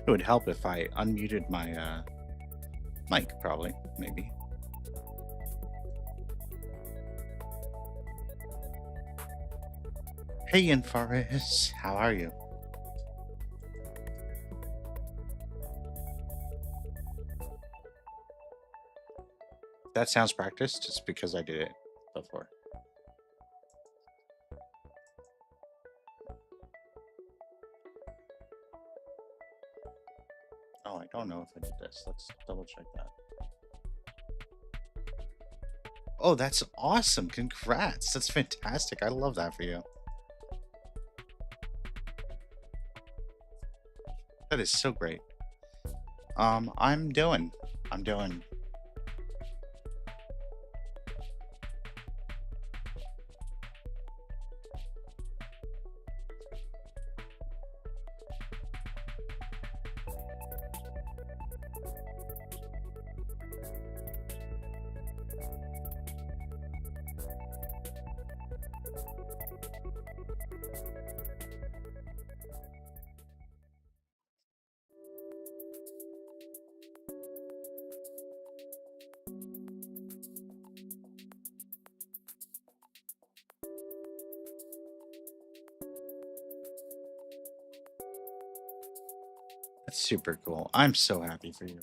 It would help if I unmuted my mic, probably, maybe. Hey, Infaris, how are you? That sounds practiced, just because I did it before. Oh, I don't know if I did this. Let's double check that. Oh, that's awesome. Congrats. That's fantastic. I love that for you. That is so great. I'm doing. That's super cool. I'm so happy for you.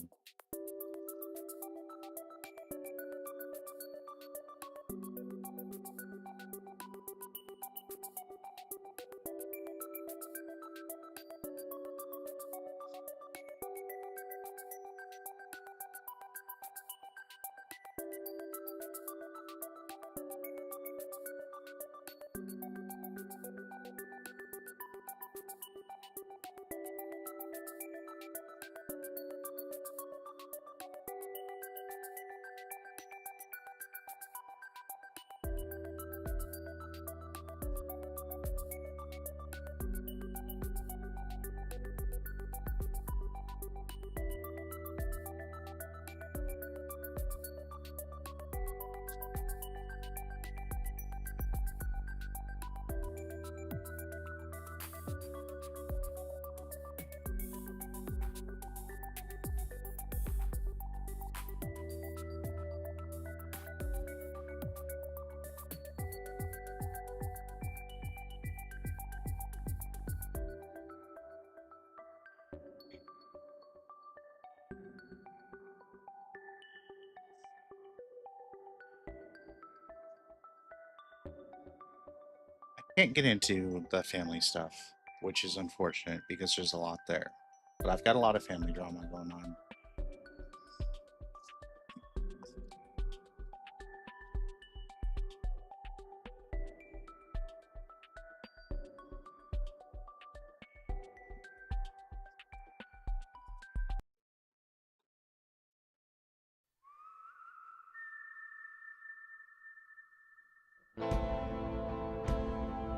Can't get into the family stuff, which is unfortunate because there's a lot there. But I've got a lot of family drama going on.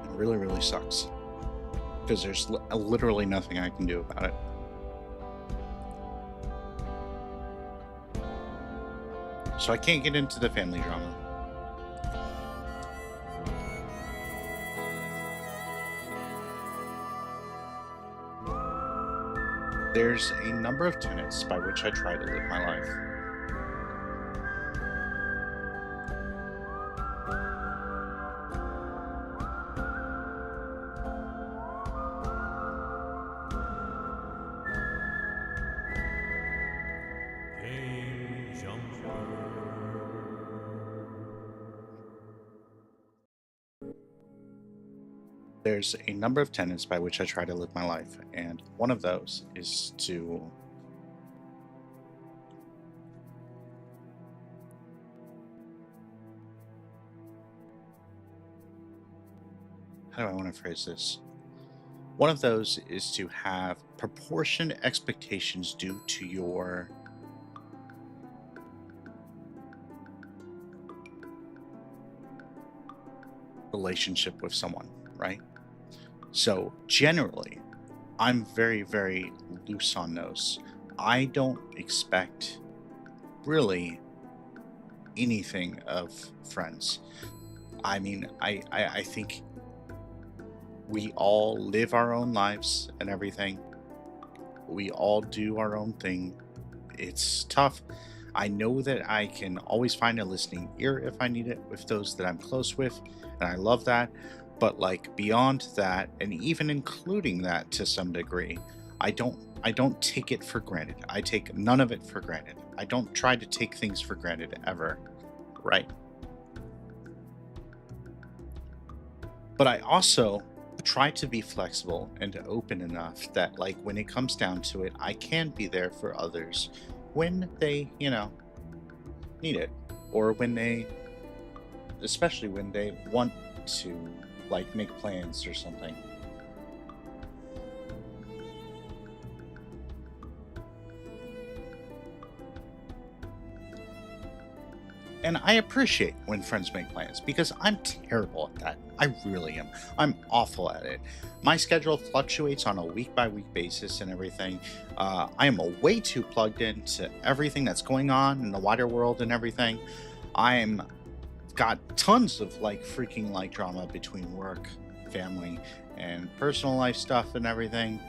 It really, really sucks because there's literally nothing I can do about it. So I can't get into the family drama. There's a number of tenets by which I try to live my life. There's a number of tenets by which I try to live my life, and one of those is to how do I want to phrase this? One of those is to have proportioned expectations due to your relationship with someone, right? So generally, I'm very, very loose on those. I don't expect really anything of friends. I mean, I think we all live our own lives and everything. We all do our own thing. It's tough. I know that I can always find a listening ear if I need it with those that I'm close with, and I love that. But like beyond that, and even including that to some degree, I don't take it for granted. I take none of it for granted. I don't try to take things for granted ever, right? But I also try to be flexible and open enough that like when it comes down to it, I can be there for others when they, need it, or when they, especially when they want to like make plans or something. And I appreciate when friends make plans because I'm terrible at that. I really am. I'm awful at it. My schedule fluctuates on a week by week basis and everything. I am way too plugged into everything that's going on in the wider world and everything. I'm got tons of like freaking like drama between work, family, and personal life stuff and everything.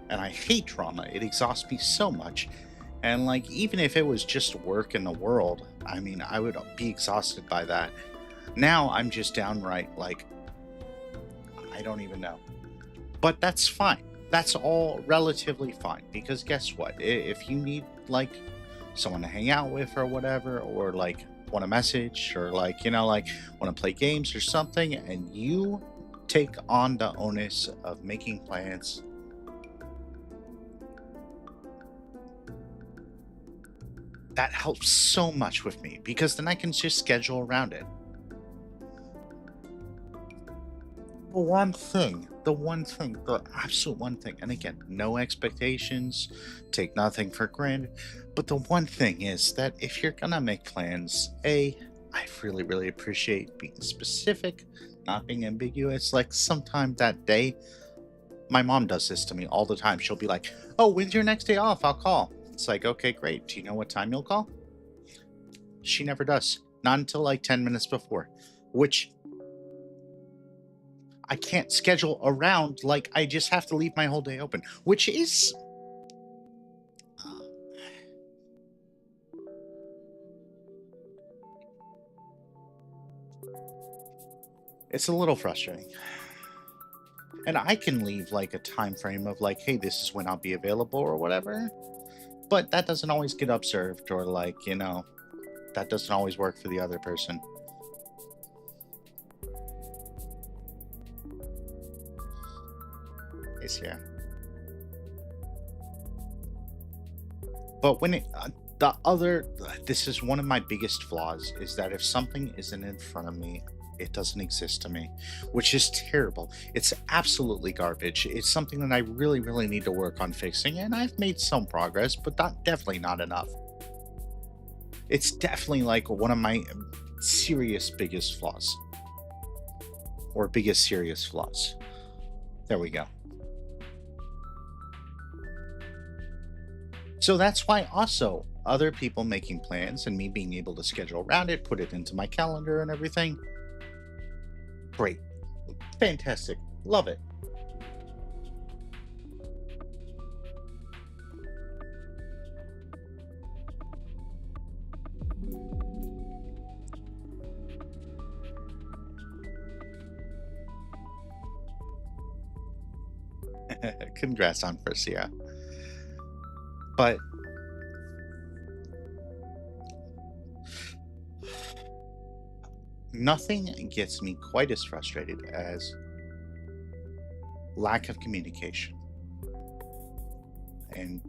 And I hate drama. It exhausts me so much. And like even if it was just work in the world, I mean, I would be exhausted by that. Now I'm just downright like I don't even know. But that's fine. That's all relatively fine because guess what? If you need like someone to hang out with or whatever, or like want a message or like, like want to play games or something, and you take on the onus of making plans, that helps so much with me because then I can just schedule around it. The absolute one thing, and again, no expectations, take nothing for granted. But the one thing is that if you're gonna make plans, I really, really appreciate being specific, not being ambiguous. Like sometime that day, my mom does this to me all the time. She'll be like, "Oh, when's your next day off? I'll call." It's like, okay, great. Do you know what time you'll call? She never does. Not until like 10 minutes before, which I can't schedule around. Like, I just have to leave my whole day open, which is. uh, it's a little frustrating. And I can leave like a time frame of like, hey, this is when I'll be available or whatever. But that doesn't always get observed, or like, that doesn't always work for the other person. nice, yeah. But when it, the other, this is one of my biggest flaws is that if something isn't in front of me, it doesn't exist to me, which is terrible. It's absolutely garbage. It's something that I really, really need to work on fixing, and I've made some progress, but definitely not enough. It's definitely like one of my serious biggest flaws, or biggest serious flaws. There we go. So that's why also other people making plans and me being able to schedule around it, put it into my calendar and everything. Great. Fantastic. Love it. Congrats on first, yeah. But nothing gets me quite as frustrated as lack of communication and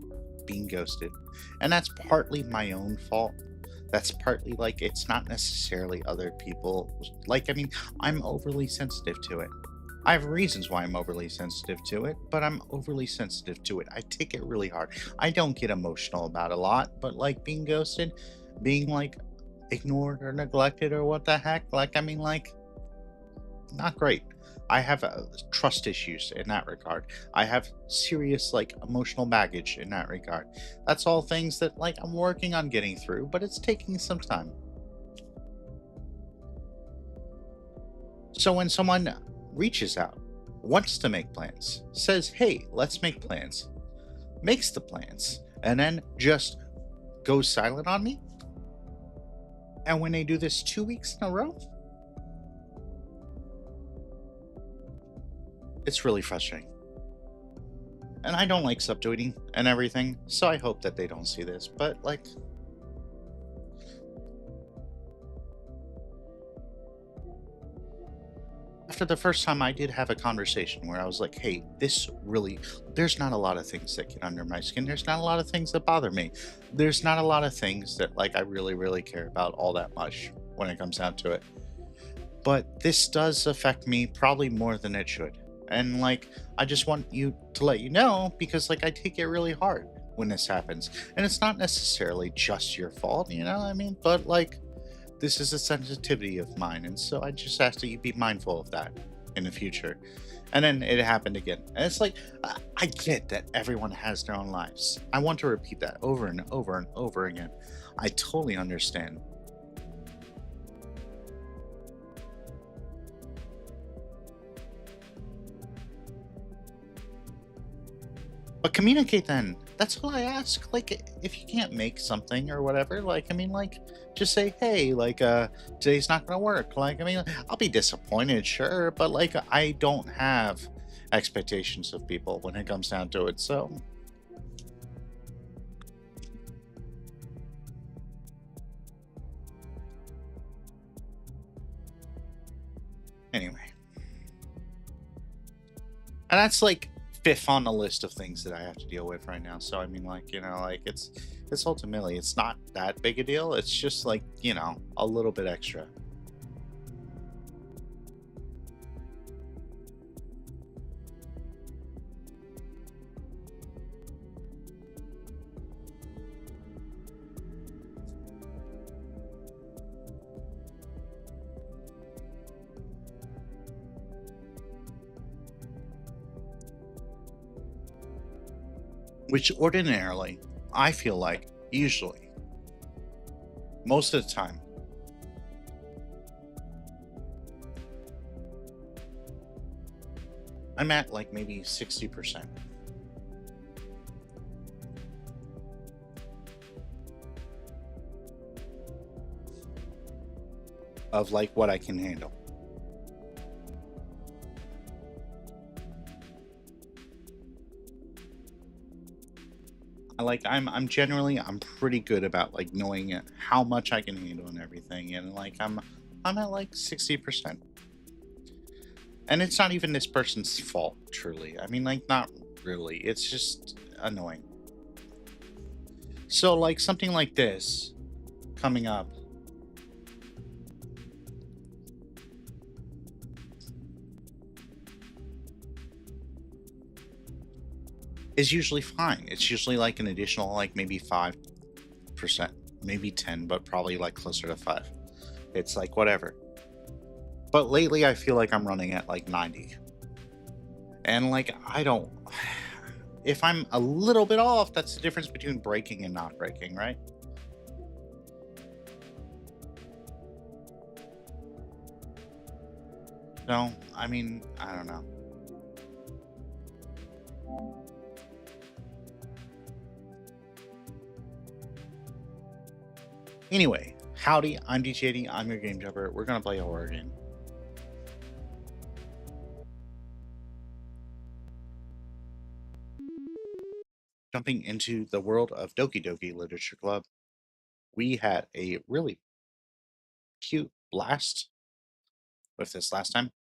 being ghosted. And that's partly my own fault. That's partly like it's not necessarily other people. Like, I mean, I'm overly sensitive to it. I have reasons why I'm overly sensitive to it, but I'm overly sensitive to it. I take it really hard. I don't get emotional about a lot, but like being ghosted, being like ignored or neglected or what the heck, like, I mean, like, not great. I have trust issues in that regard. I have serious like emotional baggage in that regard. That's all things that like I'm working on getting through, but it's taking some time. So when someone reaches out, wants to make plans, says, "Hey, let's make plans," makes the plans, and then just goes silent on me, and when they do this 2 weeks in a row, it's really frustrating. And I don't like subtweeting and everything, so I hope that they don't see this. But like, after the first time I did have a conversation where I was like, hey, this really, there's not a lot of things that get under my skin. There's not a lot of things that bother me. There's not a lot of things that like I really, really care about all that much when it comes down to it. But this does affect me probably more than it should. And like, I just want you to let you know because like I take it really hard when this happens. And it's not necessarily just your fault, you know what I mean? But like, this is a sensitivity of mine. And so I just ask that you be mindful of that in the future. And then it happened again. And it's like, I get that everyone has their own lives. I want to repeat that over and over and over again. I totally understand. But communicate then. That's all I ask. Like, if you can't make something or whatever, like, I mean, like, just say, hey, like, today's not gonna work. Like, I mean, I'll be disappointed, sure, but like, I don't have expectations of people when it comes down to it. So, anyway, and that's like fifth on the list of things that I have to deal with right now. So, I mean, like, you know, like, it's ultimately, it's not that big a deal. It's just like, you know, a little bit extra. Which ordinarily, I feel like, usually, most of the time, I'm at like maybe 60% of like what I can handle. I'm generally I'm pretty good about like knowing how much I can handle and everything, and like I'm at like 60%. And it's not even this person's fault, truly. I mean, like, not really. It's just annoying. So, like, something like this coming up is usually fine. It's usually like an additional, like, maybe 5%, maybe 10, but probably like closer to 5. It's like whatever. But lately, I feel like I'm running at like 90. And like, I don't. If I'm a little bit off, that's the difference between breaking and not breaking, right? No, I mean, I don't know. Anyway, howdy, I'm DiJaDi, I'm your game jumper. We're gonna play a horror game. Jumping into the world of Dokedoke Literature Club, we had a really cute blast with this last time.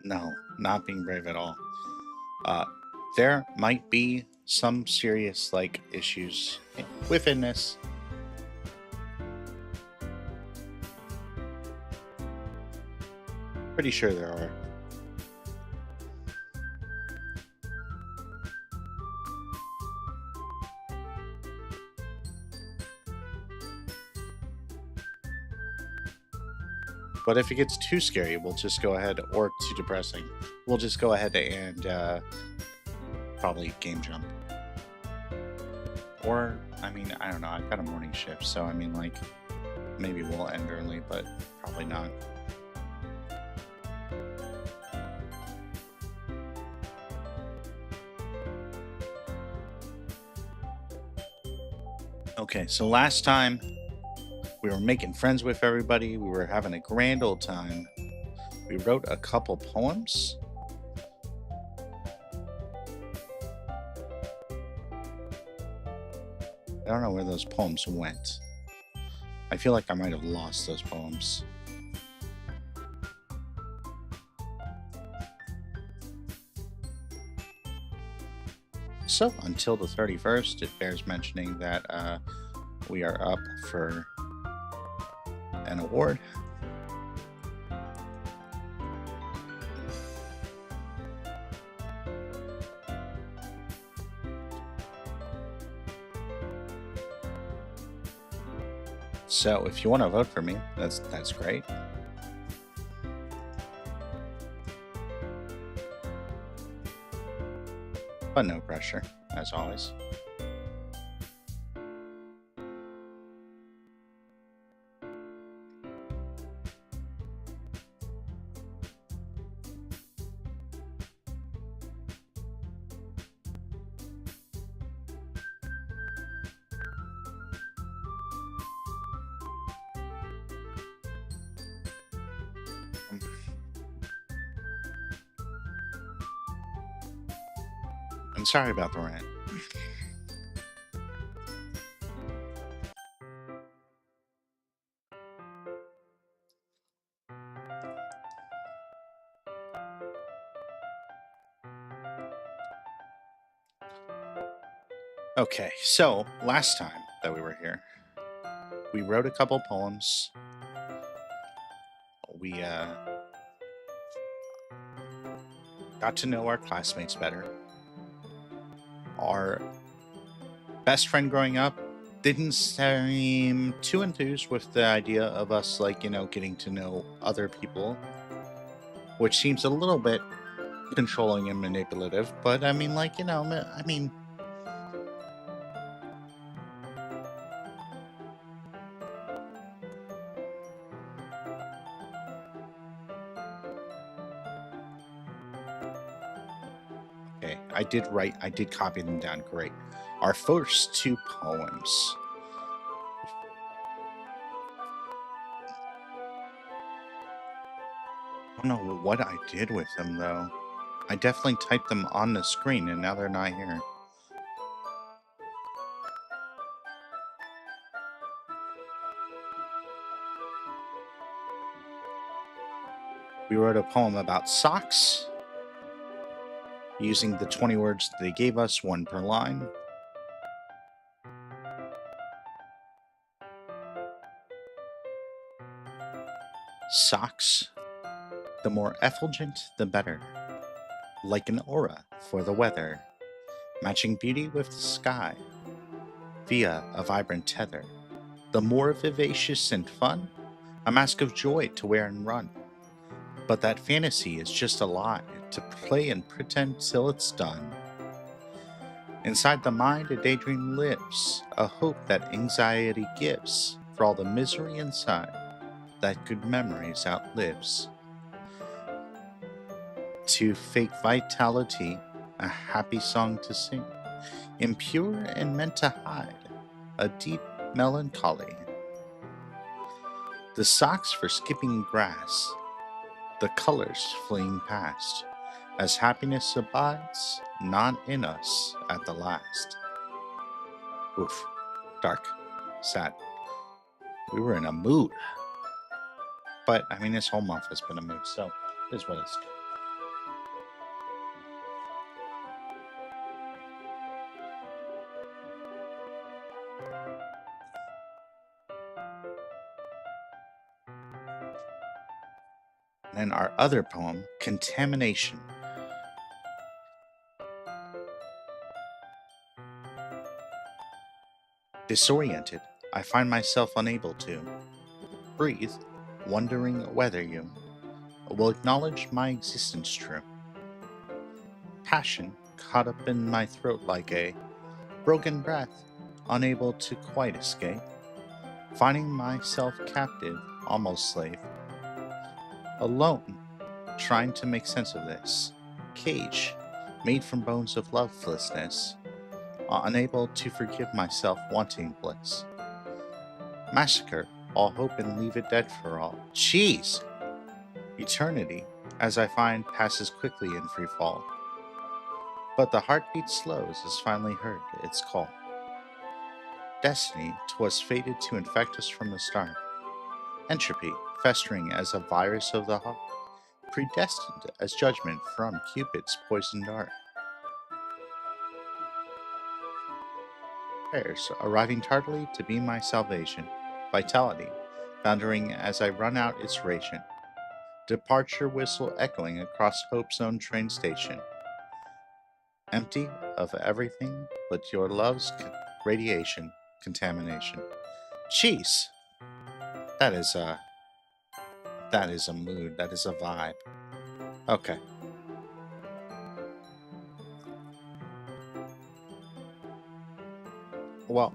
No, not being brave at all. Uh, there might be some serious like issues within this. Pretty sure there are. But if it gets too scary, we'll just go ahead, or too depressing, we'll just go ahead and probably game jump. Or, I mean, I don't know, I've got a morning shift, so I mean, like, maybe we'll end early, but probably not. Okay, so last time we were making friends with everybody, we were having a grand old time. We wrote a couple poems. I don't know where those poems went. I feel like I might have lost those poems. So until the 31st, it bears mentioning that we are up for an award. So if you want to vote for me, that's great. But no pressure, as always. I'm sorry about the rant. Okay, so last time that we were here, we wrote a couple poems. We got to know our classmates better. Our best friend growing up didn't seem too enthused with the idea of us, like, getting to know other people, which seems a little bit controlling and manipulative. But I mean, like, I mean, okay, I did copy them down. Great. Our first two poems. I don't know what I did with them, though. I definitely typed them on the screen, and now they're not here. We wrote a poem about socks, using the 20 words they gave us, one per line. Socks, the more effulgent, the better. Like an aura for the weather, matching beauty with the sky, via a vibrant tether. The more vivacious and fun, a mask of joy to wear and run. But that fantasy is just a lie, to play and pretend till it's done. Inside the mind, a daydream lives, a hope that anxiety gives, for all the misery inside that good memories outlives. To fake vitality, a happy song to sing, impure and meant to hide a deep melancholy. The socks for skipping grass, the colors fleeing past, as happiness abides not in us at the last. Oof, dark, sad. We were in a mood. But, I mean, this whole month has been a mood, so it is what it is. And then our other poem, Contamination. Disoriented, I find myself unable to breathe, wondering whether you will acknowledge my existence true. Passion caught up in my throat like a broken breath, unable to quite escape, finding myself captive, almost slave. Alone, trying to make sense of this. Cage, made from bones of lovelessness, unable to forgive myself wanting bliss. Massacre all hope and leave it dead for all. Jeez! Eternity, as I find, passes quickly in free fall. But the heartbeat slows as finally heard its call. Destiny, 'twas fated to infect us from the start. Entropy, festering as a virus of the heart, predestined as judgment from Cupid's poisoned dart. Prayers arriving tardily to be my salvation, vitality foundering as I run out its ration, departure whistle echoing across hope's own train station, empty of everything but your love's radiation, contamination. Jeez, that is a mood, that is a vibe. Okay. Well,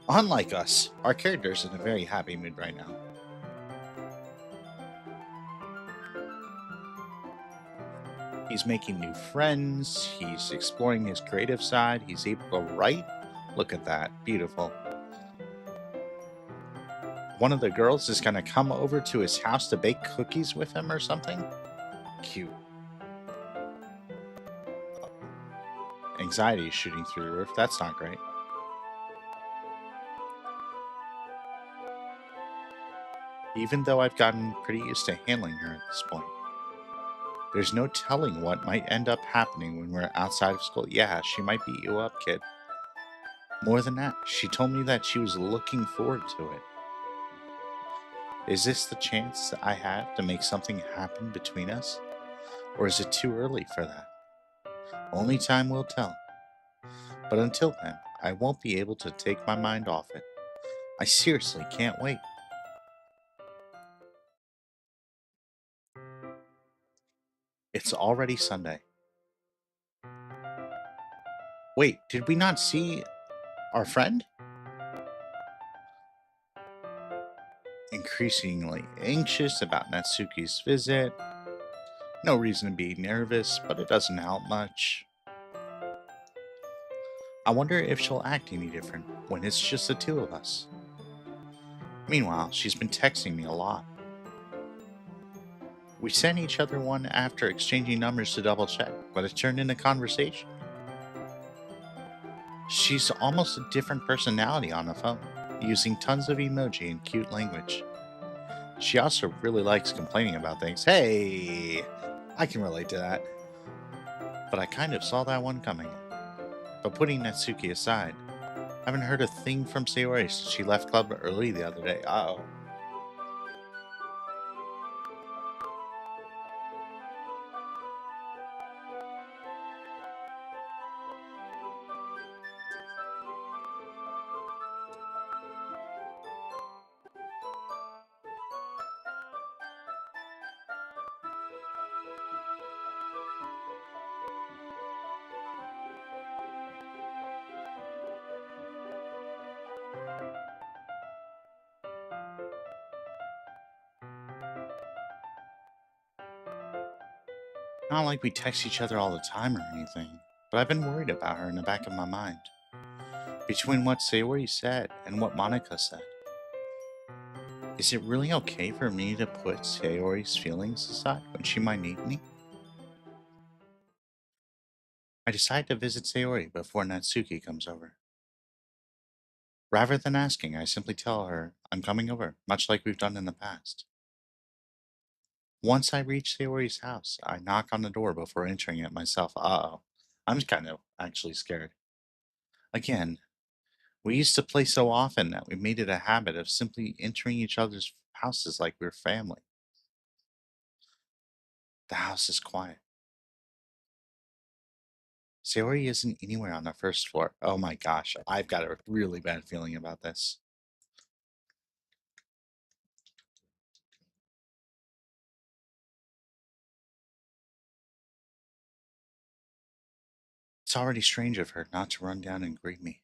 unlike us, our character's in a very happy mood right now. He's making new friends, he's exploring his creative side, he's able to write. Look at that, beautiful. One of the girls is gonna come over to his house to bake cookies with him or something? Cute. Anxiety is shooting through the roof, that's not great. Even though I've gotten pretty used to handling her at this point. There's no telling what might end up happening when we're outside of school. Yeah, she might beat you up, kid. More than that, she told me that she was looking forward to it. Is this the chance that I have to make something happen between us? Or is it too early for that? Only time will tell. But until then, I won't be able to take my mind off it. I seriously can't wait. It's already Sunday. Wait, did we not see our friend? Increasingly anxious about Natsuki's visit. No reason to be nervous, but it doesn't help much. I wonder if she'll act any different when it's just the two of us. Meanwhile, she's been texting me a lot. We sent each other one after exchanging numbers to double check, but it turned into conversation. She's almost a different personality on the phone, using tons of emoji and cute language. She also really likes complaining about things. Hey, I can relate to that. But I kind of saw that one coming. But putting Natsuki aside, I haven't heard a thing from Sayori since she left club early the other day. Uh-oh. Not like we text each other all the time or anything, but I've been worried about her in the back of my mind. Between what Sayori said and what Monica said, is it really okay for me to put Sayori's feelings aside when she might need me? I decide to visit Sayori before Natsuki comes over. Rather than asking, I simply tell her I'm coming over, much like we've done in the past. Once I reach Sayori's house, I knock on the door before entering it myself. Uh-oh. I'm kind of actually scared. Again, we used to play so often that we made it a habit of simply entering each other's houses like we're family. The house is quiet. Sayori isn't anywhere on the first floor. Oh my gosh, I've got a really bad feeling about this. It's already strange of her not to run down and greet me.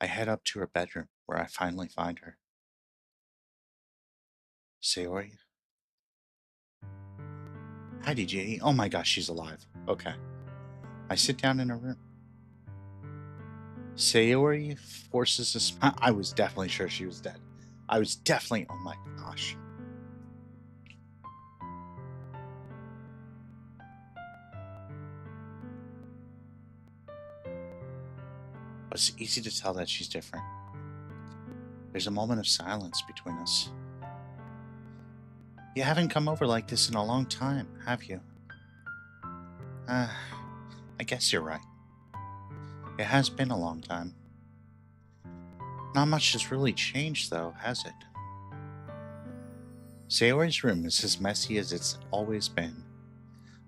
I head up to her bedroom, where I finally find her. Sayori? Hi, DiJaDi. Oh my gosh, she's alive. Okay. I sit down in her room. Sayori forces a smile. I was definitely sure she was dead. I was definitely, oh my gosh. It's easy to tell that she's different. There's a moment of silence between us. You haven't come over like this in a long time, have you? Uh, I guess you're right. It has been a long time. Not much has really changed, though, has it? Sayori's room is as messy as it's always been.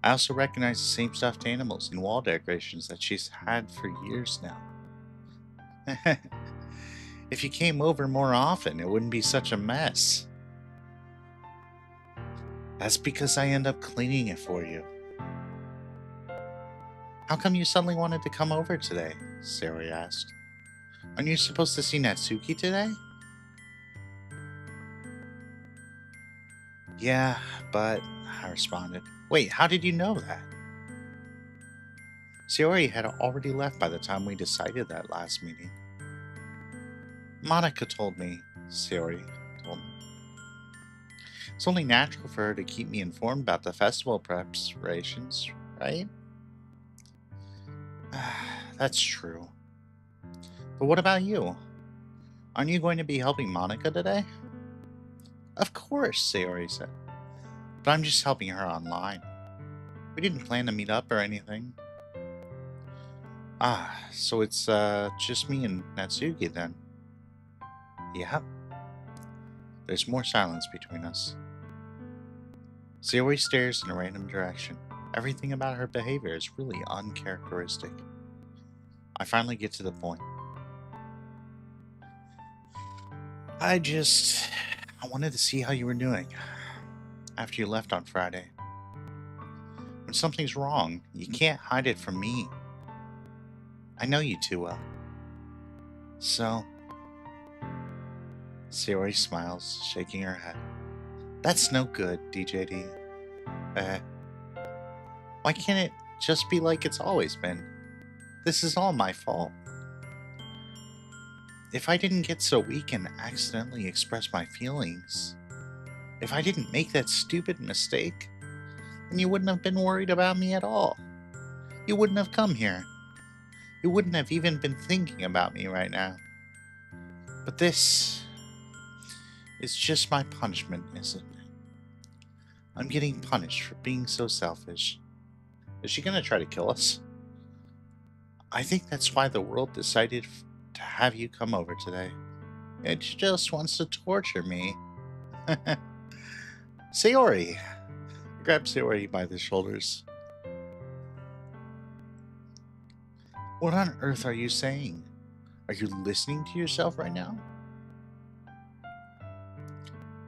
I also recognize the same stuffed animals and wall decorations that she's had for years now. If you came over more often, it wouldn't be such a mess. That's because I end up cleaning it for you. How come you suddenly wanted to come over today? Sayori asked. Aren't you supposed to see Natsuki today? Yeah, but, I responded. Wait, how did you know that? Sayori had already left by the time we decided that last meeting. Monica told me, Sayori told me. It's only natural for her to keep me informed about the festival preparations, right? That's true. But what about you? Aren't you going to be helping Monica today? Of course, Sayori said. But I'm just helping her online. We didn't plan to meet up or anything. So it's just me and Natsuki then. Yeah. There's more silence between us. Sayori stares in a random direction. Everything about her behavior is really uncharacteristic. I finally get to the point. I wanted to see how you were doing after you left on Friday. When something's wrong, you can't hide it from me. I know you too well. So, Sayori smiles, shaking her head. That's no good, DiJaDi. Why can't it just be like it's always been? This is all my fault. If I didn't get so weak and accidentally express my feelings, if I didn't make that stupid mistake, then you wouldn't have been worried about me at all. You wouldn't have come here. You wouldn't have even been thinking about me right now. But this It's just my punishment, isn't it? I'm getting punished for being so selfish. Is she gonna try to kill us? I think that's why the world decided to have you come over today. It just wants to torture me. Sayori! Grab Sayori by the shoulders. What on earth are you saying? Are you listening to yourself right now?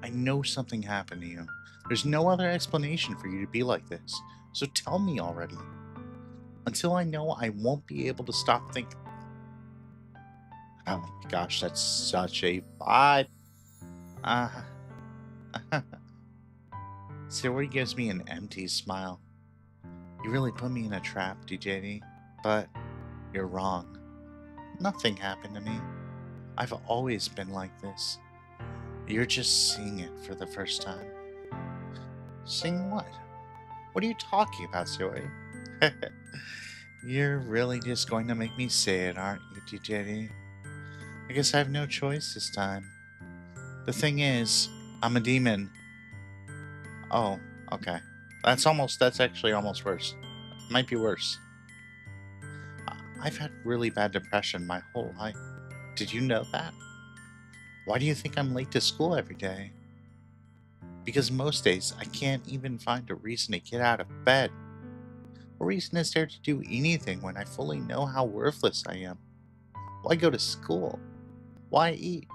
I know something happened to you. There's no other explanation for you to be like this. So tell me already. Until I know, I won't be able to stop thinking. Oh my gosh, that's such a vibe. Uh, Sayori gives me an empty smile. You really put me in a trap, DiJaDi, but you're wrong. Nothing happened to me. I've always been like this. You're just seeing it for the first time. Seeing what? What are you talking about, Sayori? You're really just going to make me say it, aren't you, DiJaDi? I guess I have no choice this time. The thing is, I'm a demon. Oh, okay. That's actually almost worse. Might be worse. I've had really bad depression my whole life. Did you know that? Why do you think I'm late to school every day? Because most days I can't even find a reason to get out of bed. What reason is there to do anything when I fully know how worthless I am? Why go to school? Why eat?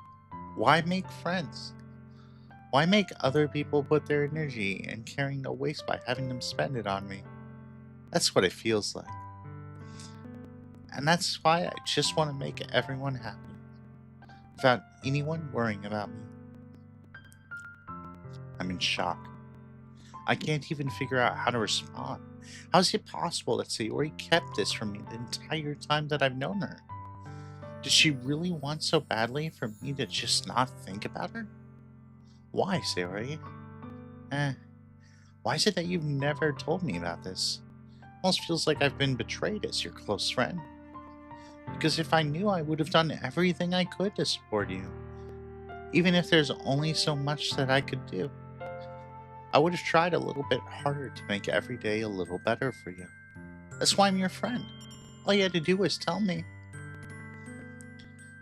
Why make friends? Why make other people put their energy and caring to waste by having them spend it on me? That's what it feels like. And that's why I just want to make everyone happy, without anyone worrying about me. I'm in shock. I can't even figure out how to respond. How is it possible that Sayori kept this from me the entire time that I've known her? Did she really want so badly for me to just not think about her? Why, Sayori? Why is it that you've never told me about this? Almost feels like I've been betrayed as your close friend. Because if I knew, I would have done everything I could to support you. Even if there's only so much that I could do. I would have tried a little bit harder to make every day a little better for you. That's why I'm your friend. All you had to do was tell me.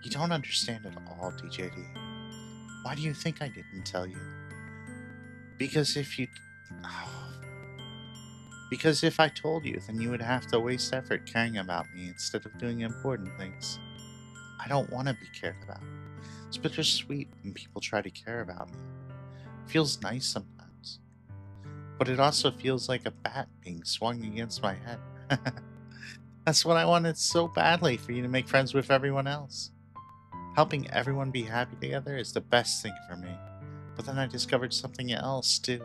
You don't understand at all, DiJaDi. Why do you think I didn't tell you? Because Because if I told you, then you would have to waste effort caring about me instead of doing important things. I don't want to be cared about. It's bittersweet when people try to care about me. It feels nice sometimes. But it also feels like a bat being swung against my head. That's what I wanted so badly, for you to make friends with everyone else. Helping everyone be happy together is the best thing for me. But then I discovered something else too.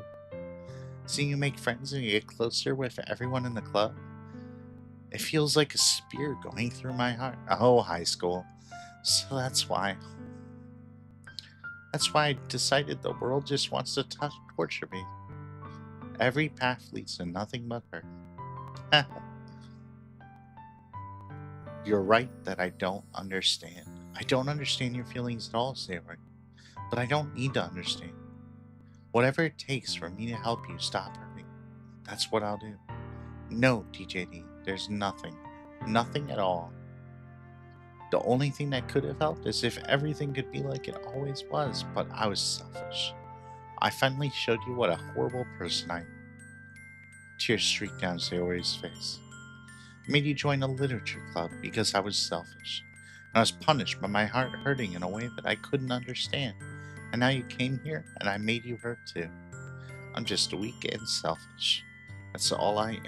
Seeing you make friends and get closer with everyone in the club, it feels like a spear going through my heart. Oh, high school. So that's why. That's why I decided the world just wants to torture me. Every path leads to nothing but hurt. You're right that I don't understand. I don't understand your feelings at all, Sayori. But I don't need to understand. Whatever it takes for me to help you stop hurting, that's what I'll do. No, DiJaDi, there's nothing. Nothing at all. The only thing that could have helped is if everything could be like it always was, but I was selfish. I finally showed you what a horrible person I am. Tears streaked down Sayori's face. I made you join a literature club because I was selfish. And I was punished by my heart hurting in a way that I couldn't understand. And now you came here and I made you hurt too. I'm just weak and selfish. That's all I am.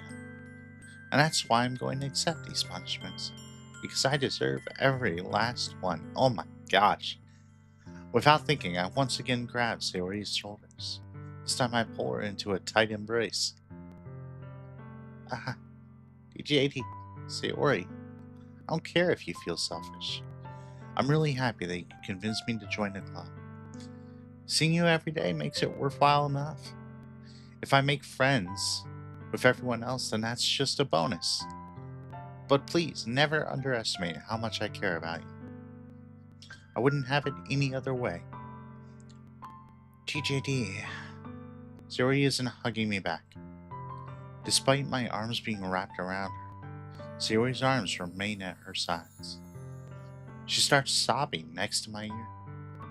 And that's why I'm going to accept these punishments. Because I deserve every last one. Oh my gosh. Without thinking, I once again grab Sayori's shoulders. This time I pull her into a tight embrace. DiJaDi, Sayori, I don't care if you feel selfish. I'm really happy that you convinced me to join the club. Seeing you every day makes it worthwhile enough. If I make friends with everyone else, then that's just a bonus. But please, never underestimate how much I care about you. I wouldn't have it any other way. DiJaDi. Sayori isn't hugging me back. Despite my arms being wrapped around her, Sayori's arms remain at her sides. She starts sobbing next to my ear.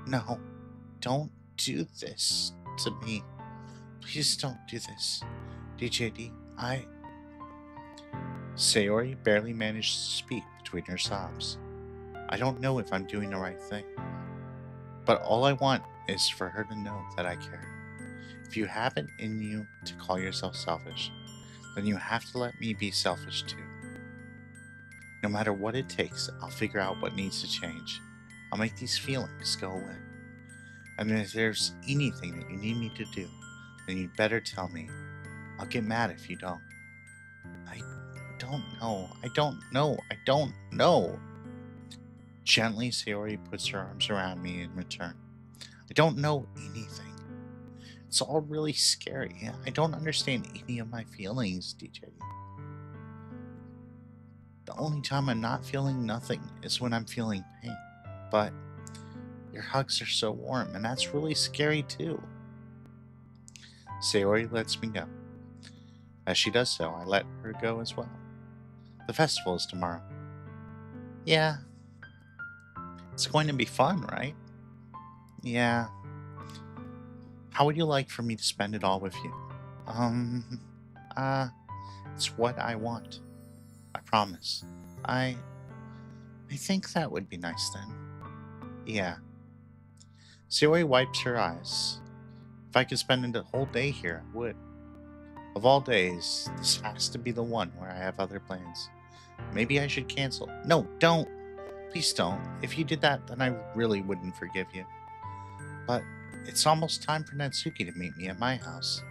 No, don't do this to me. Please don't do this. DiJaDi, Sayori barely managed to speak between her sobs. I don't know if I'm doing the right thing, but all I want is for her to know that I care. If you have it in you to call yourself selfish, then you have to let me be selfish too. No matter what it takes, I'll figure out what needs to change. I'll make these feelings go away. And if there's anything that you need me to do, then you'd better tell me. I'll get mad if you don't. I don't know. I don't know. I don't know. Gently, Sayori puts her arms around me in return. I don't know anything. It's all really scary. I don't understand any of my feelings, DiJaDi. The only time I'm not feeling nothing is when I'm feeling pain. But your hugs are so warm, and that's really scary too. Sayori lets me go. As she does so, I let her go as well. The festival is tomorrow. Yeah. It's going to be fun, right? Yeah. How would you like for me to spend it all with you? It's what I want. I promise. I think that would be nice then. Yeah. Sayori wipes her eyes. If I could spend the whole day here, I would. Of all days, this has to be the one where I have other plans. Maybe I should cancel. No, don't. Please don't. If you did that, then I really wouldn't forgive you. But it's almost time for Natsuki to meet me at my house.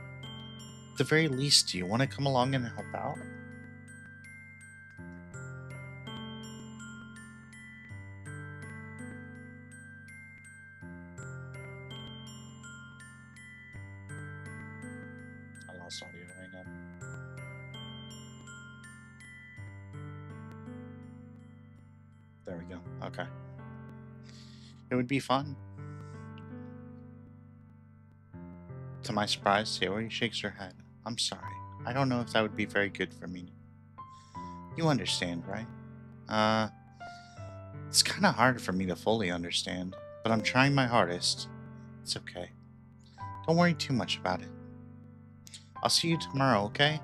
At the very least, do you want to come along and help out? I lost audio right now. There we go. Okay. It would be fun. To my surprise, Sayori shakes her head. I'm sorry. I don't know if that would be very good for me. You understand, right? It's kind of hard for me to fully understand, but I'm trying my hardest. It's okay. Don't worry too much about it. I'll see you tomorrow, okay?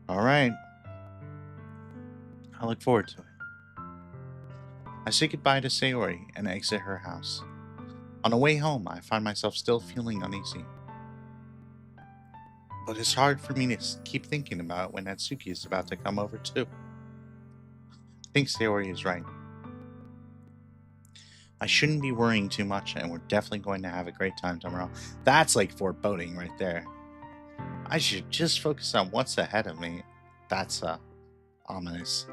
Alright. I look forward to it. I say goodbye to Sayori and exit her house. On the way home, I find myself still feeling uneasy. But it's hard for me to keep thinking about it when Natsuki is about to come over too. I think Sayori is right. I shouldn't be worrying too much, and we're definitely going to have a great time tomorrow. That's like foreboding right there. I should just focus on what's ahead of me. That's ominous.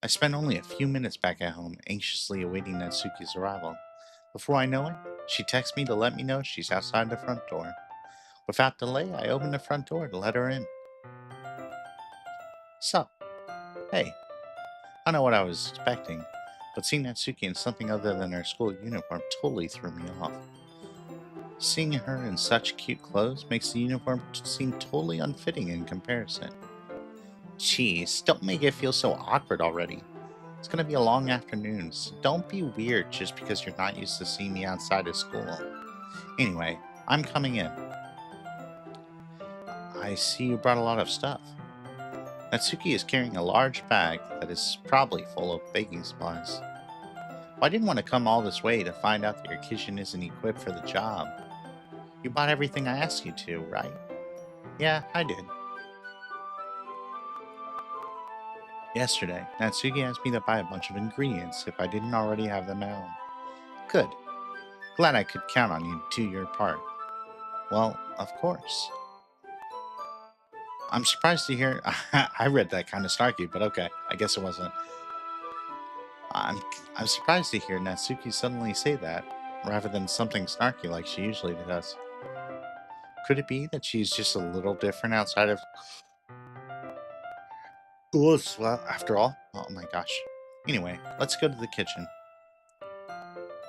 I spend only a few minutes back at home, anxiously awaiting Natsuki's arrival. Before I know it, she texts me to let me know she's outside the front door. Without delay, I open the front door to let her in. So, hey, I don't know what I was expecting, but seeing Natsuki in something other than her school uniform totally threw me off. Seeing her in such cute clothes makes the uniform seem totally unfitting in comparison. Jeez, don't make it feel so awkward already. It's gonna be a long afternoon, so don't be weird just because you're not used to seeing me outside of school. Anyway, I'm coming in. I see you brought a lot of stuff. Natsuki is carrying a large bag that is probably full of baking supplies. Well, I didn't want to come all this way to find out that your kitchen isn't equipped for the job. You bought everything I asked you to, right? Yeah, I did. Yesterday, Natsuki asked me to buy a bunch of ingredients if I didn't already have them at home. Good. Glad I could count on you to do your part. Well, of course. I'm surprised to hear. I read that kind of snarky, but okay, I guess it wasn't. I'm I'm surprised to hear Natsuki suddenly say that, rather than something snarky like she usually does. Could it be that she's just a little different outside of school? Well, after all? Oh my gosh. Anyway, let's go to the kitchen.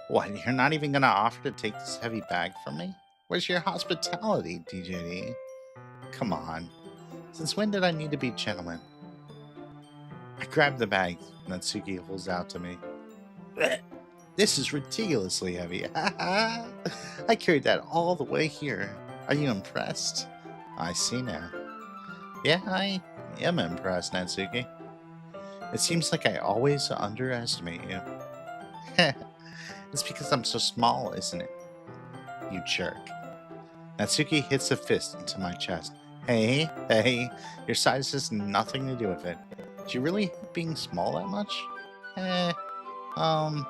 What, you're not even gonna offer to take this heavy bag from me? Where's your hospitality, DiJaDi? Come on. Since when did I need to be gentleman? I grab the bag Natsuki holds out to me. Blech. This is ridiculously heavy. I carried that all the way here. Are you impressed? I see now. Yeah, I am impressed, Natsuki. It seems like I always underestimate you. It's because I'm so small, isn't it? You jerk. Natsuki hits a fist into my chest. Hey, your size has nothing to do with it. Do you really hate being small that much? Eh, um,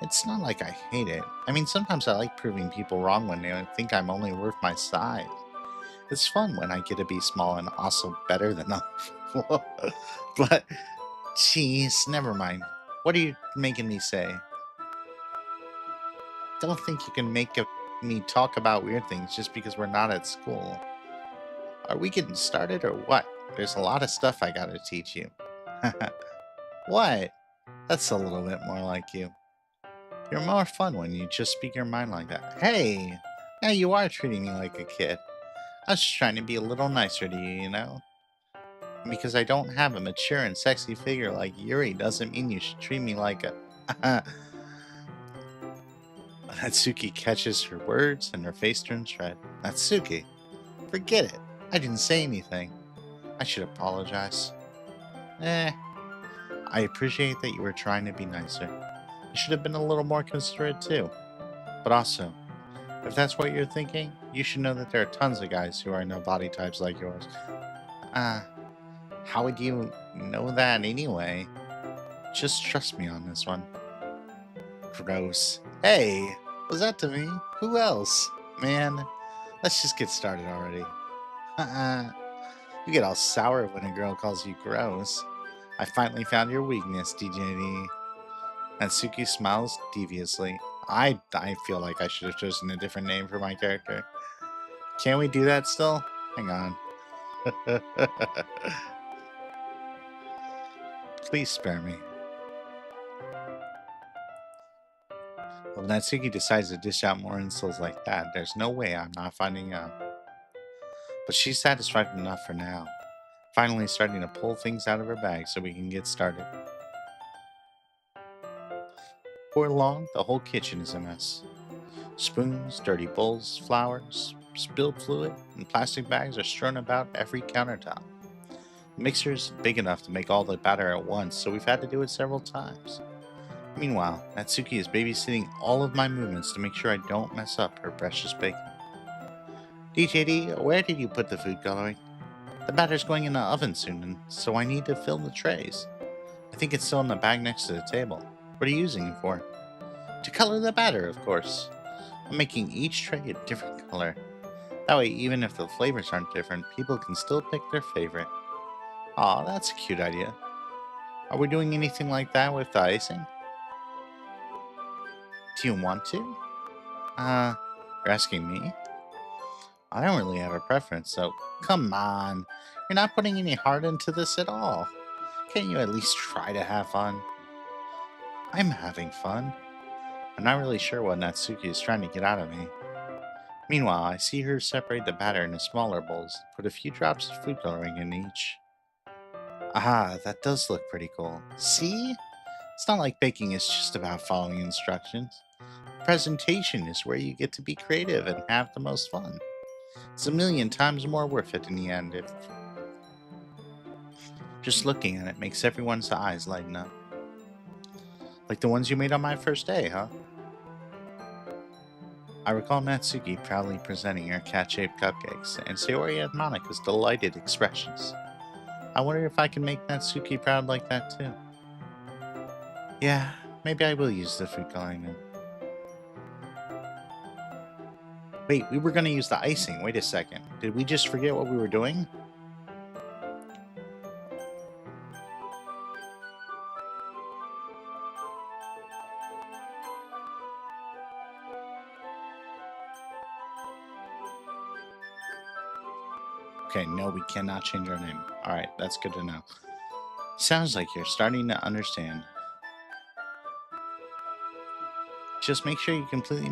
it's not like I hate it. I mean, sometimes I like proving people wrong when they think I'm only worth my size. It's fun when I get to be small and also better than them. But, jeez, never mind. What are you making me say? Don't think you can make me talk about weird things just because we're not at school. Are we getting started or what? There's a lot of stuff I gotta teach you. What? That's a little bit more like you. You're more fun when you just speak your mind like that. Hey! Now you are treating me like a kid. I was just trying to be a little nicer to you, you know? And because I don't have a mature and sexy figure like Yuri doesn't mean you should treat me like a... Natsuki catches her words and her face turns red. Natsuki, forget it. I didn't say anything. I should apologize. I appreciate that you were trying to be nicer. You should have been a little more considerate too. But also, if that's what you're thinking, you should know that there are tons of guys who are no body types like yours. How would you know that anyway? Just trust me on this one. Gross. Hey, was that to me? Who else? Man, let's just get started already. You get all sour when a girl calls you gross. I finally found your weakness, DiJaDi. Natsuki smiles deviously. I feel like I should have chosen a different name for my character. Can we do that still? Hang on. Please spare me. Well, Natsuki decides to dish out more insults like that. There's no way I'm not finding out. But she's satisfied enough for now. Finally starting to pull things out of her bag so we can get started. Before long, the whole kitchen is a mess. Spoons, dirty bowls, flowers, spilled fluid, and plastic bags are strewn about every countertop. The mixer is big enough to make all the batter at once, so we've had to do it several times. Meanwhile, Natsuki is babysitting all of my movements to make sure I don't mess up her precious bacon. DiJaDi, where did you put the food coloring? The batter's going in the oven soon, and so I need to fill the trays. I think it's still in the bag next to the table. What are you using it for? To color the batter, of course. I'm making each tray a different color. That way, even if the flavors aren't different, people can still pick their favorite. Aw, that's a cute idea. Are we doing anything like that with the icing? Do you want to? You're asking me? I don't really have a preference, so come on. You're not putting any heart into this at all. Can't you at least try to have fun? I'm having fun. I'm not really sure what Natsuki is trying to get out of me. Meanwhile, I see her separate the batter into smaller bowls, put a few drops of food coloring in each. Ah, that does look pretty cool. See? It's not like baking is just about following instructions. Presentation is where you get to be creative and have the most fun. It's a million times more worth it in the end if just looking at it makes everyone's eyes lighten up. Like the ones you made on my first day, huh? I recall Natsuki proudly presenting her cat-shaped cupcakes, and Sayori and Monika's delighted expressions. I wonder if I can make Natsuki proud like that too. Yeah, maybe I will use the food coloring now. Wait, we were going to use the icing. Wait a second. Did we just forget what we were doing? Okay, no, we cannot change our name. Alright, that's good to know. Sounds like you're starting to understand. Just make sure you completely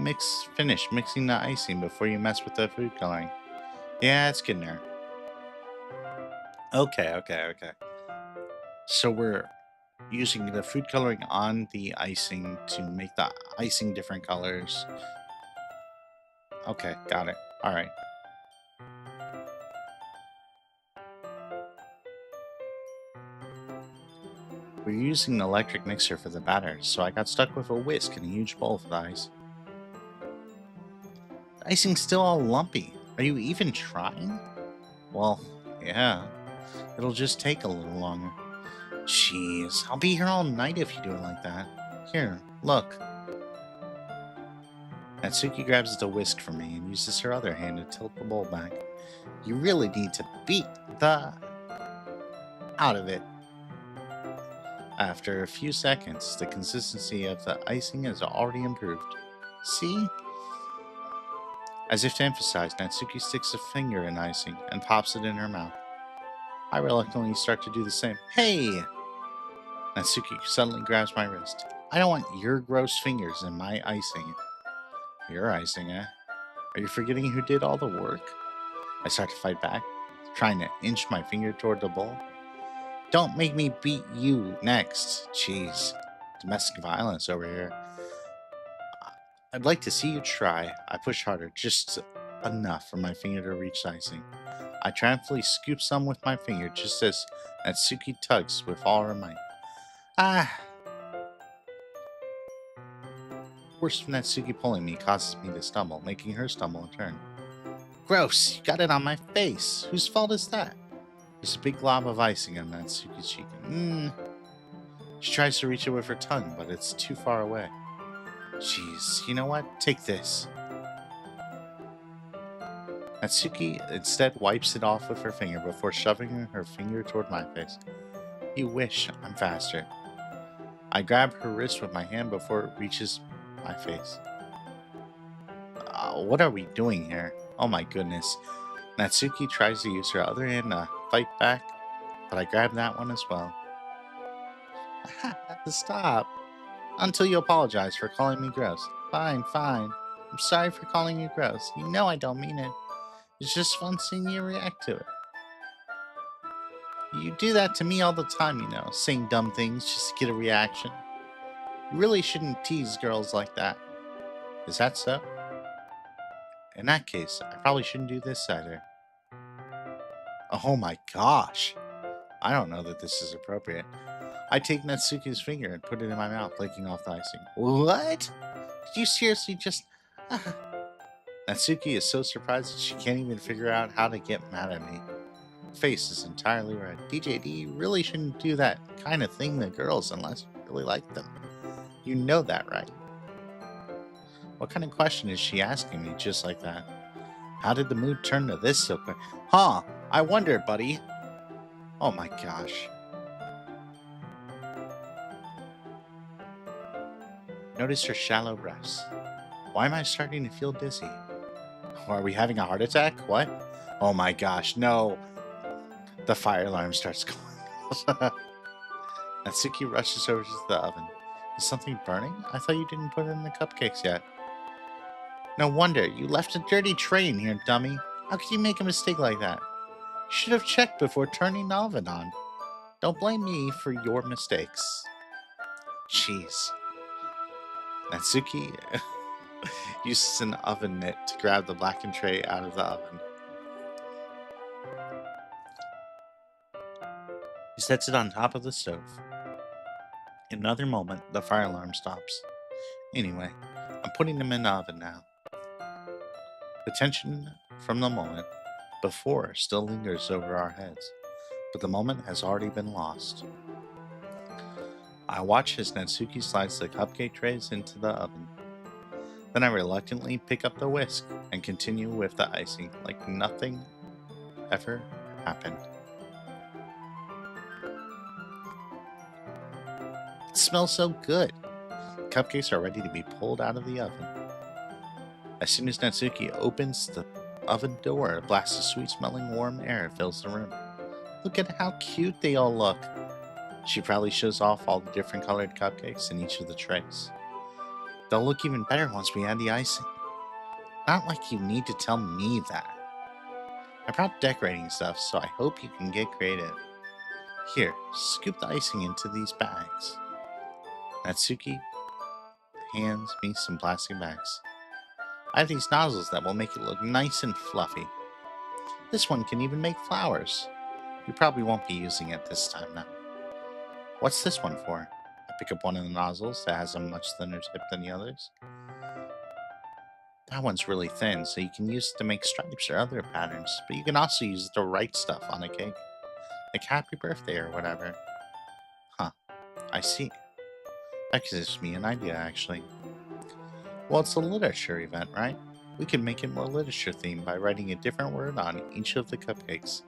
finish mixing the icing before you mess with the food coloring. Yeah, it's getting there. Okay. So we're using the food coloring on the icing to make the icing different colors. Okay, got it. All right. We're using an electric mixer for the batter, so I got stuck with a whisk and a huge bowl for the ice. The icing's still all lumpy. Are you even trying? Well, yeah. It'll just take a little longer. Jeez, I'll be here all night if you do it like that. Here, look. Natsuki grabs the whisk from me and uses her other hand to tilt the bowl back. You really need to beat the out of it. After a few seconds, the consistency of the icing has already improved. See? As if to emphasize, Natsuki sticks a finger in icing and pops it in her mouth. I reluctantly start to do the same. Hey! Natsuki suddenly grabs my wrist. I don't want your gross fingers in my icing. Your icing, eh? Are you forgetting who did all the work? I start to fight back, trying to inch my finger toward the bowl. Don't make me beat you next. Jeez. Domestic violence over here. I'd like to see you try. I push harder, just enough for my finger to reach icing. I triumphantly scoop some with my finger just as Natsuki tugs with all her might. Ah! Force from Natsuki pulling me causes me to stumble, making her stumble in turn. Gross! You got it on my face! Whose fault is that? There's a big glob of icing on Natsuki's cheek. She tries to reach it with her tongue, but it's too far away. Jeez, you know what? Take this. Natsuki instead wipes it off with her finger before shoving her finger toward my face. You wish I'm faster. I grab her wrist with my hand before it reaches my face. What are we doing here? Oh my goodness. Natsuki tries to use her other hand to fight back, but I grab that one as well. I have to stop. Until you apologize for calling me gross. Fine. I'm sorry for calling you gross. You know I don't mean it. It's just fun seeing you react to it. You do that to me all the time, you know, saying dumb things just to get a reaction. You really shouldn't tease girls like that. Is that so? In that case, I probably shouldn't do this either. Oh my gosh. I don't know that this is appropriate. I take Natsuki's finger and put it in my mouth, licking off the icing. What? Did you seriously just... Natsuki is so surprised that she can't even figure out how to get mad at me. Her face is entirely red. DiJaDi, you really shouldn't do that kind of thing to girls unless you really like them. You know that, right? What kind of question is she asking me just like that? How did the mood turn to this so quick? Huh, I wonder, buddy. Oh my gosh. Notice her shallow breaths. Why am I starting to feel dizzy? Are we having a heart attack? What? Oh my gosh, no. The fire alarm starts going. Natsuki rushes over to the oven. Is something burning? I thought you didn't put it in the cupcakes yet. No wonder. You left a dirty tray in here, dummy. How could you make a mistake like that? You should have checked before turning the oven on. Don't blame me for your mistakes. Jeez. Natsuki uses an oven mitt to grab the blackened tray out of the oven. He sets it on top of the stove. In another moment, the fire alarm stops. Anyway, I'm putting them in the oven now. The tension from the moment before still lingers over our heads, but the moment has already been lost. I watch as Natsuki slides the cupcake trays into the oven. Then I reluctantly pick up the whisk and continue with the icing like nothing ever happened. It smells so good. The cupcakes are ready to be pulled out of the oven. As soon as Natsuki opens the oven door, a blast of sweet-smelling warm air fills the room. Look at how cute they all look. She proudly shows off all the different colored cupcakes in each of the trays. They'll look even better once we add the icing. Not like you need to tell me that. I brought decorating stuff, so I hope you can get creative. Here, scoop the icing into these bags. Natsuki hands me some plastic bags. I have these nozzles that will make it look nice and fluffy. This one can even make flowers. You probably won't be using it this time now. What's this one for? I pick up one of the nozzles that has a much thinner tip than the others. That one's really thin, so you can use it to make stripes or other patterns, but you can also use it to write stuff on a cake. Like happy birthday or whatever. Huh, I see. That gives me an idea, actually. Well, it's a literature event, right? We could make it more literature themed by writing a different word on each of the cupcakes.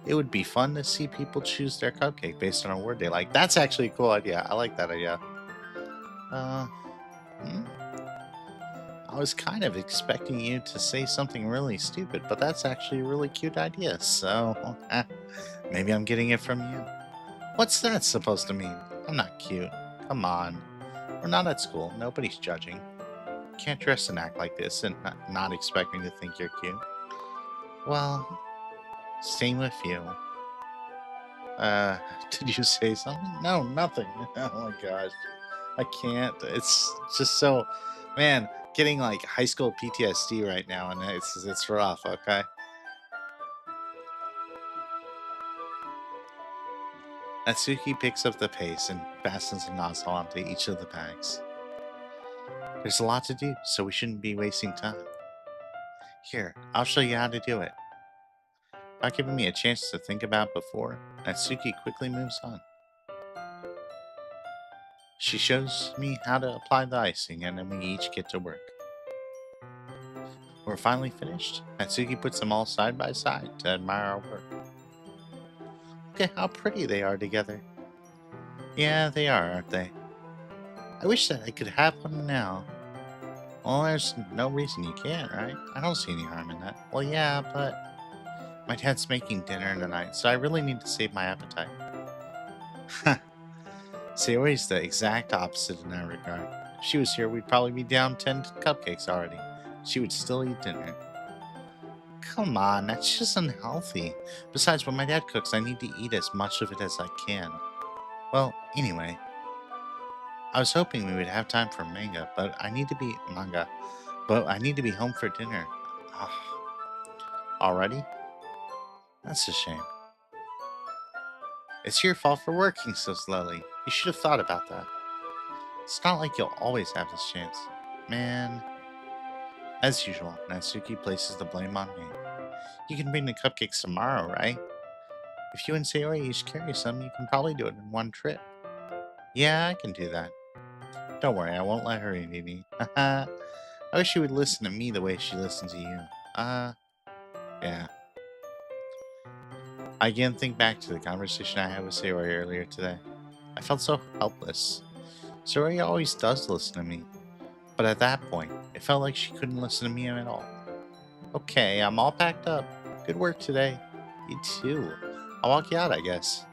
It would be fun to see people choose their cupcake based on a word they like. That's actually a cool idea. I like that idea. Uh, hmm? I was kind of expecting you to say something really stupid, but that's actually a really cute idea. So, maybe I'm getting it from you. What's that supposed to mean? I'm not cute. Come on. We're not at school. Nobody's judging. Can't dress and act like this and not expect me to think you're cute. Well, same with you. Uh, did you say something? No, nothing. Oh my gosh. I can't. It's just so, man, getting like high school PTSD right now, and it's rough. Okay. Natsuki picks up the pace and fastens a nozzle onto each of the bags. There's a lot to do, so we shouldn't be wasting time. Here, I'll show you how to do it. Without giving me a chance to think about before, Natsuki quickly moves on. She shows me how to apply the icing, and then we each get to work. We're finally finished. Natsuki puts them all side by side to admire our work. Look at how pretty they are together. Yeah, they are, aren't they? I wish that I could have one now. Well, there's no reason you can't, right? I don't see any harm in that. Well, yeah, but my dad's making dinner tonight, so I really need to save my appetite. Sayori's the exact opposite in that regard. If she was here, we'd probably be down 10 cupcakes already. She would still eat dinner. Come on, that's just unhealthy. Besides, when my dad cooks, I need to eat as much of it as I can. Well, anyway, I was hoping we would have time for manga, but I need to be home for dinner. Ah, already? That's a shame. It's your fault for working so slowly. You should have thought about that. It's not like you'll always have this chance. Man. As usual, Natsuki places the blame on me. You can bring the cupcakes tomorrow, right? If you and Sayori each carry some, you can probably do it in one trip. Yeah, I can do that. Don't worry, I won't let her eat any. I wish she would listen to me the way she listens to you. Yeah. I again think back to the conversation I had with Sayori earlier today. I felt so helpless. Sayori always does listen to me, but at that point, it felt like she couldn't listen to me at all. Okay, I'm all packed up. Good work today. You too. I'll walk you out, I guess.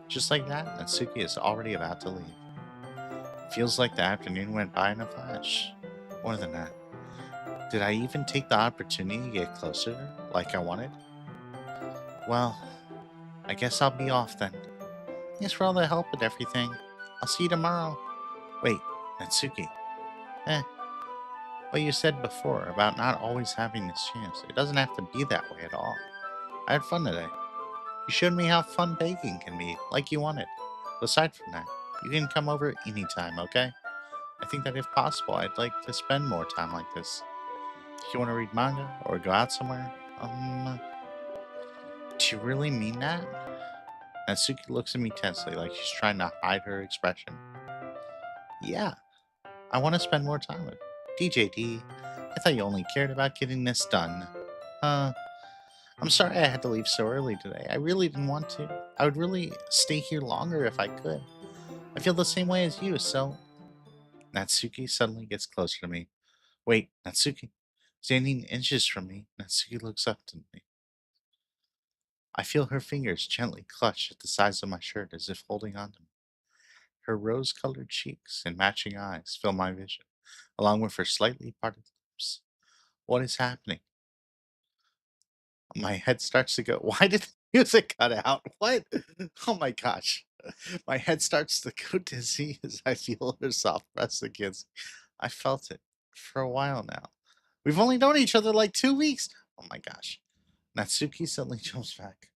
Just like that, Natsuki is already about to leave. Feels like the afternoon went by in a flash. More than that, did I even take the opportunity to get closer to her like I wanted? Well, I guess I'll be off then. Thanks for all the help and everything. I'll see you tomorrow. Wait, Natsuki. Eh, what you said before about not always having this chance, it doesn't have to be that way at all. I had fun today. You showed me how fun baking can be, like you wanted. But aside from that, you can come over anytime, okay? I think that if possible, I'd like to spend more time like this. If you want to read manga or go out somewhere, do you really mean that? Natsuki looks at me tensely, like she's trying to hide her expression. Yeah, I want to spend more time with DiJaDi. I thought you only cared about getting this done. I'm sorry I had to leave so early today. I really didn't want to. I would really stay here longer if I could. I feel the same way as you, so. Natsuki suddenly gets closer to me. Wait, Natsuki. Standing inches from me, Natsuki looks up to me. I feel her fingers gently clutch at the sides of my shirt as if holding on to me. Her rose-colored cheeks and matching eyes fill my vision, along with her slightly parted lips. What is happening? My head starts to go. Why did the music cut out? What? Oh my gosh. My head starts to go dizzy as I feel her soft breast against me. I felt it for a while now. We've only known each other like 2 weeks. Oh my gosh. Natsuki suddenly jumps back.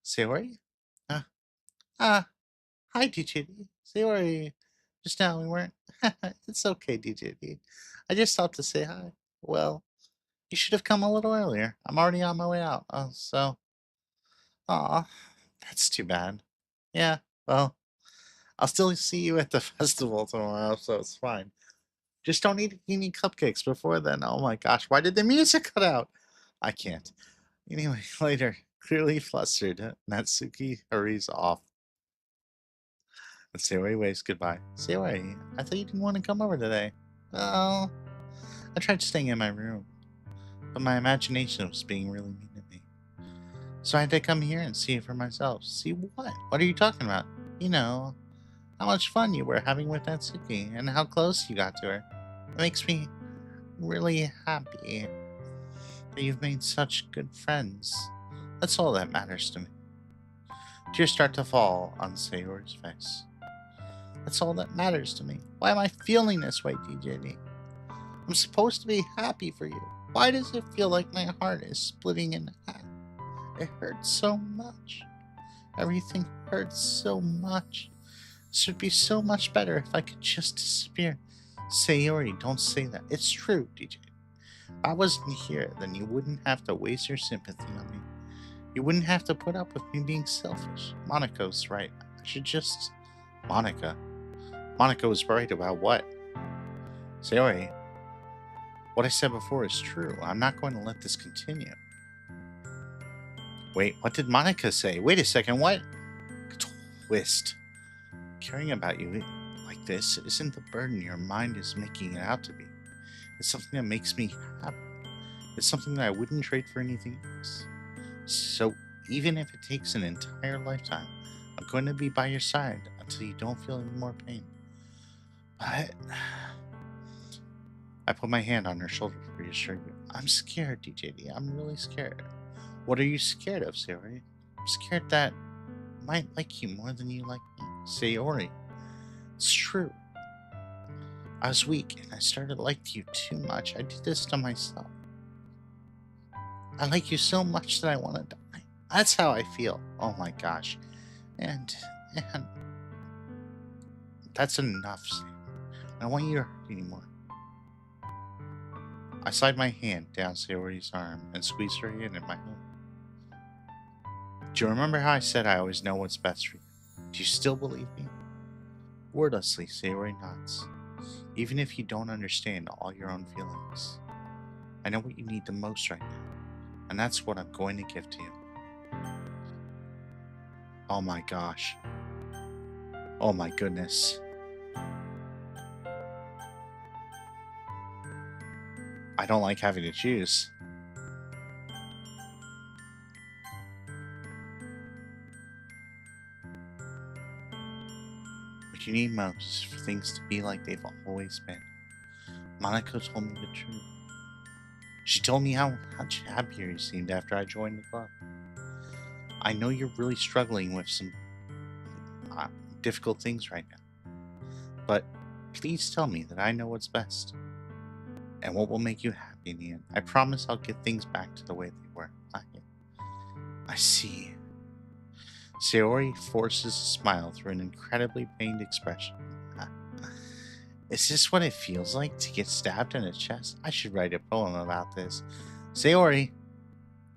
Sayori? Ah, ah, hi, DiJaDi. Sayori. Just now we weren't. It's okay, DiJaDi. I just stopped to say hi. Well, you should have come a little earlier. I'm already on my way out. Aw, that's too bad. Yeah, well, I'll still see you at the festival tomorrow, so it's fine. Just don't eat any cupcakes before then. Oh my gosh, why did the music cut out? I can't. Anyway, later, clearly flustered, Natsuki hurries off. And Sayori waves goodbye. Sayori, I thought you didn't want to come over today. Well, I tried staying in my room, but my imagination was being really mean to me. So I had to come here and see it for myself. See what? What are you talking about? You know, how much fun you were having with Natsuki and how close you got to her. It makes me really happy that you've made such good friends. That's all that matters to me. Tears start to fall on Sayori's face. That's all that matters to me. Why am I feeling this way, DiJaDi? I'm supposed to be happy for you. Why does it feel like my heart is splitting in half? It hurts so much. Everything hurts so much. This would be so much better if I could just disappear. Sayori, don't say that. It's true, DJ. If I wasn't here, then you wouldn't have to waste your sympathy on me. You wouldn't have to put up with me being selfish. Monaco's right. I should just... Monica? Monica was right about what? Sayori, what I said before is true. I'm not going to let this continue. Wait, what did Monica say? Wait a second, what? Twist. Caring about you like this isn't the burden your mind is making it out to be. It's something that makes me happy. It's something that I wouldn't trade for anything else. So even if it takes an entire lifetime, I'm going to be by your side until you don't feel any more pain. But I put my hand on her shoulder to reassure you. I'm scared, DiJaDi. I'm really scared. What are you scared of, Sayori? I'm scared that I might like you more than you like me. Sayori, it's true. I was weak and I started to like you too much. I did this to myself. I like you so much that I want to die. That's how I feel. Oh my gosh. And that's enough, Sam. I don't want you to hurt anymore. I slide my hand down Sayori's arm and squeeze her hand in my own. Do you remember how I said I always know what's best for you? Do you still believe me? Wordlessly, Sayori nods. Even if you don't understand all your own feelings. I know what you need the most right now, and that's what I'm going to give to you. Oh my gosh. Oh my goodness. I don't like having to choose. What you need most is for things to be like they've always been. Monaco told me the truth. She told me how much happier you seemed after I joined the club. I know you're really struggling with some difficult things right now. But please tell me that I know what's best. And what will make you happy in the end. I promise I'll get things back to the way they were. I see. Sayori forces a smile through an incredibly pained expression. Is this what it feels like to get stabbed in the chest? I should write a poem about this. Sayori,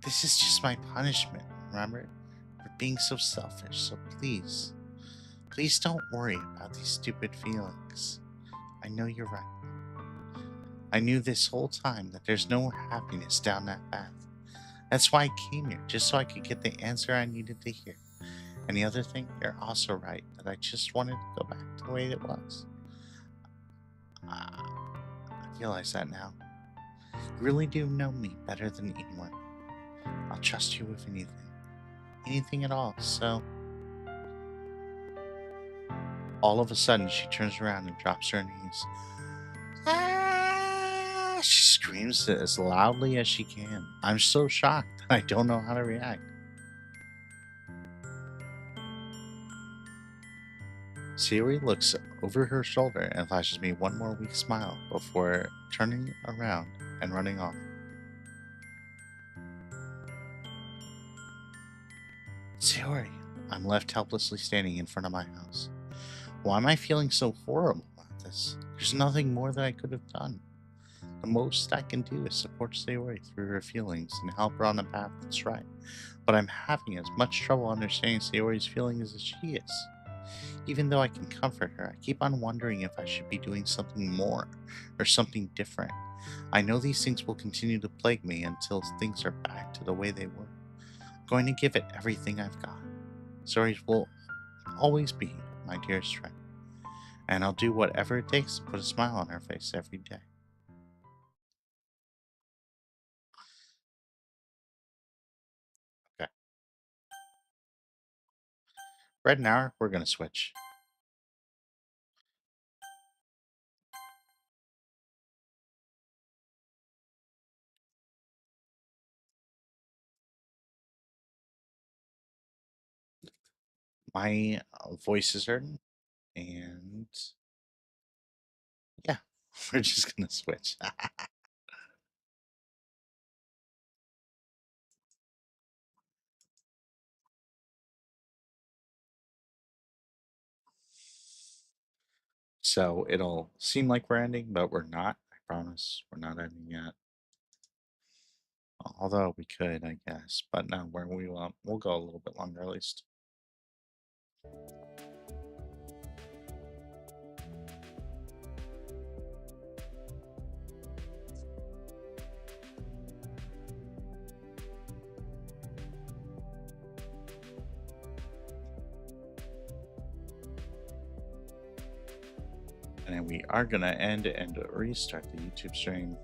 this is just my punishment, remember? For being so selfish, so please don't worry about these stupid feelings. I know you're right. I knew this whole time that there's no happiness down that path. That's why I came here, just so I could get the answer I needed to hear. And the other thing, you're also right, that I just wanted to go back to the way it was. I realize that now. You really do know me better than anyone. I'll trust you with anything. Anything at all, so... All of a sudden, she turns around and drops to her knees. Ah! She screams as loudly as she can. I'm so shocked. I don't know how to react. Sayori looks over her shoulder and flashes me one more weak smile before turning around and running off. Sayori, I'm left helplessly standing in front of my house. Why am I feeling so horrible about this? There's nothing more that I could have done. The most I can do is support Sayori through her feelings and help her on the path that's right. But I'm having as much trouble understanding Sayori's feelings as she is. Even though I can comfort her, I keep on wondering if I should be doing something more or something different. I know these things will continue to plague me until things are back to the way they were. I'm going to give it everything I've got. Sayori will always be my dearest friend, and I'll do whatever it takes to put a smile on her face every day. Okay. Right now, we're going to switch. My voice is hurting, and yeah, we're just going to switch. So it'll seem like we're ending, but we're not. I promise we're not ending yet. Although we could, I guess, but no, we'll go a little bit longer at least. And then we are gonna end and restart the YouTube stream